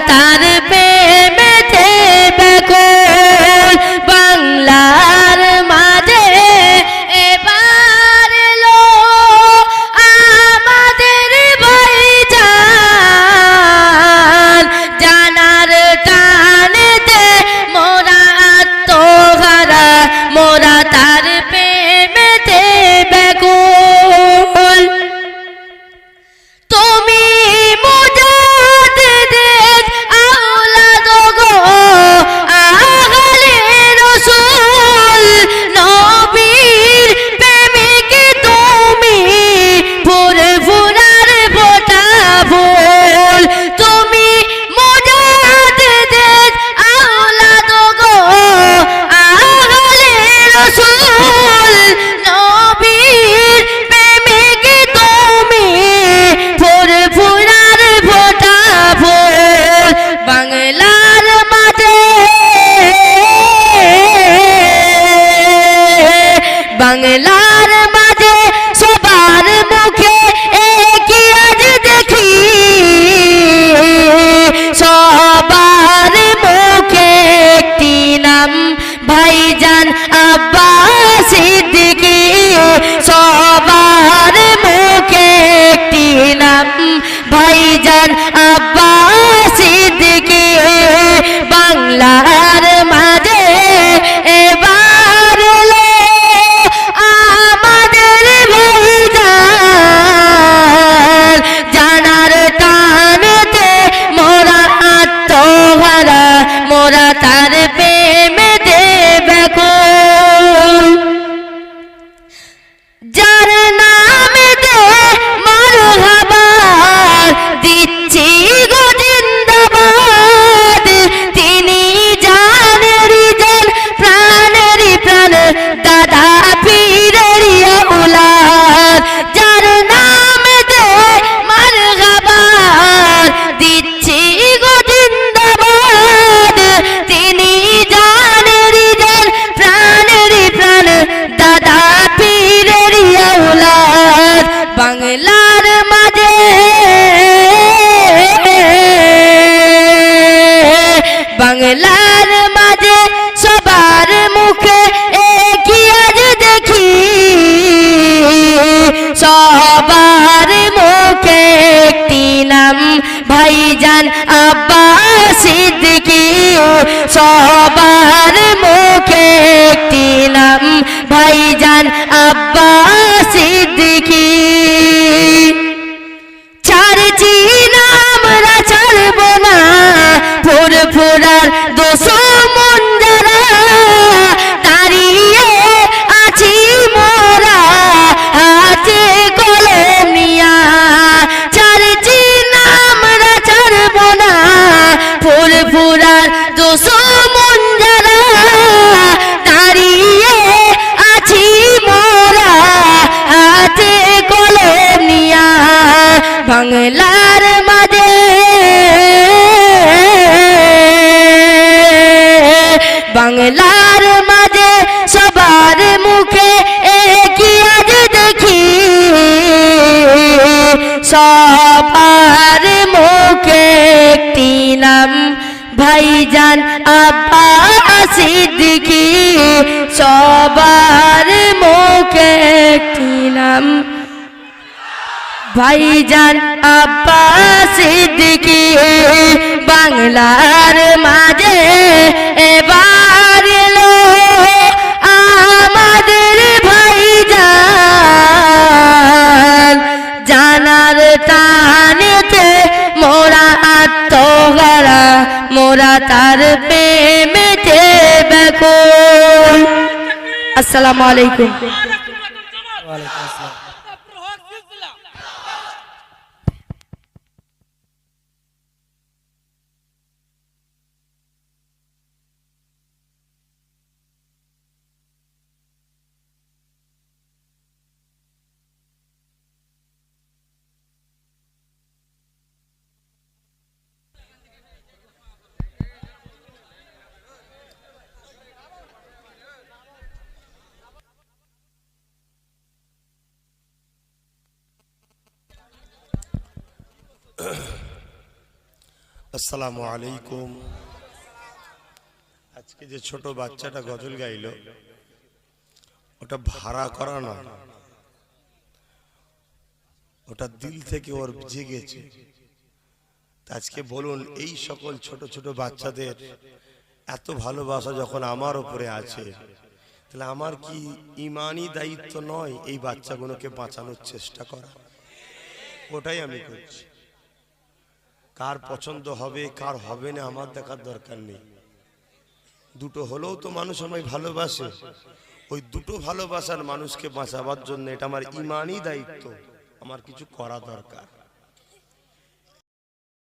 তার প্রেমেতে ব্যাকুল বাংলার মাঝে এবার এলো আমাদের ভাইজান জানার টানেতে মোরা আত্মহারা মোরা তার প্রেমেতে ব্যাকুল তুমি মুজাদ্দিদের আওলাদ গো আহলে রাসূল নবীর প্রেমিক তুমি ফুরফুরার ফোঁটা ফুল তুমি মুজাদ্দিদের আওলাদ গো আহলে রাসূল নবীর প্রেমিক তুমি ফুরফুরার ফোঁটা ফুল বাংলার মাঝে বাংলার মাঝে সবার মুখে একই আজ দেখি সবার মুখে একটি নাম ভাইজান আব্বাস সিদ্দিকী সবার মুখে একটি নাম ভাইজান আব্বাস সিদ্দিকী বাংলার মাঝে এবার এলো আমাদের ভাইজান জানার টানেতে মোরা আত্মহারা মোরা তার প্রেমেতে ব্যাকুল যার নামেতে মারহাবা দিচ্ছি গো জিন্দাবাদ তিনি জানেরই জান প্রাণেরই প্রাণ দাদা পীরেরই আওলাদ যার নামেতে মারহাবা দিচ্ছি গো জিন্দাবাদ তিনি জানেরই জান প্রাণেরই প্রাণ দাদা পীরেরই আওলাদ বাংলার মাঝে বাংলার মাঝে সবার মুখে একই আজ দেখি সবার মুখে একটি নাম ভাইজান আব্বাস সিদ্দিকী সবার মুখে একটি নাম ভাইজান আব্বাস সিদ্দিকী ছাড়ছি না আমরা ছাড়ব না ফুরফুরার দুশমন যারা দাঁড়িয়ে আছি মোরা হাতে কলম নিয়া ছাড়ছি না আমরা ছাড়ব না ফুরফুরার দুশমন যারা দাঁড়িয়ে আছি মোরা হাতে কলম নিয়া বাংলার মাঝে বাংলার মাঝে সবার মুখে একই আজ দেখি সবার মুখে একটি নাম ভাইজান আব্বাস সিদ্দিকী সবার মুখে একটি নাম ভাইজান আব্বাস সিদ্দিকী বাংলার মাঝে এবার এলো আমাদের ভাইজান জানার টানেতে মোরা আত্মহারা মোরা তার প্রেমেতে ব্যাকুল আসসালামু আলাইকুম আসসালামু আলাইকুম। আজকে যে ছোট বাচ্চাটা গজল গাইল, ওটা ভাড়া করা না, ওটা দিল থেকে ওর জেগেছে। আজকে বলুন, এই সকল ছোট ছোট বাচ্চাদের এত ভালোবাসা যখন আমার উপরে আছে, তাহলে আমার কি ইমানি দায়িত্ব নয় এই বাচ্চাগুলোকে বাঁচানোর চেষ্টা করা? ওটাই আমি করছি। কার পছন্দ হবে কার হবে না আমার দেখার দরকার নেই। দুটো হলেও তো মানুষ আমায় ভালোবাসে, ওই দুটো ভালোবাসার মানুষকে বাঁচাবার জন্য এটা আমার ইমানি দায়িত্ব, আমার কিছু করা দরকার।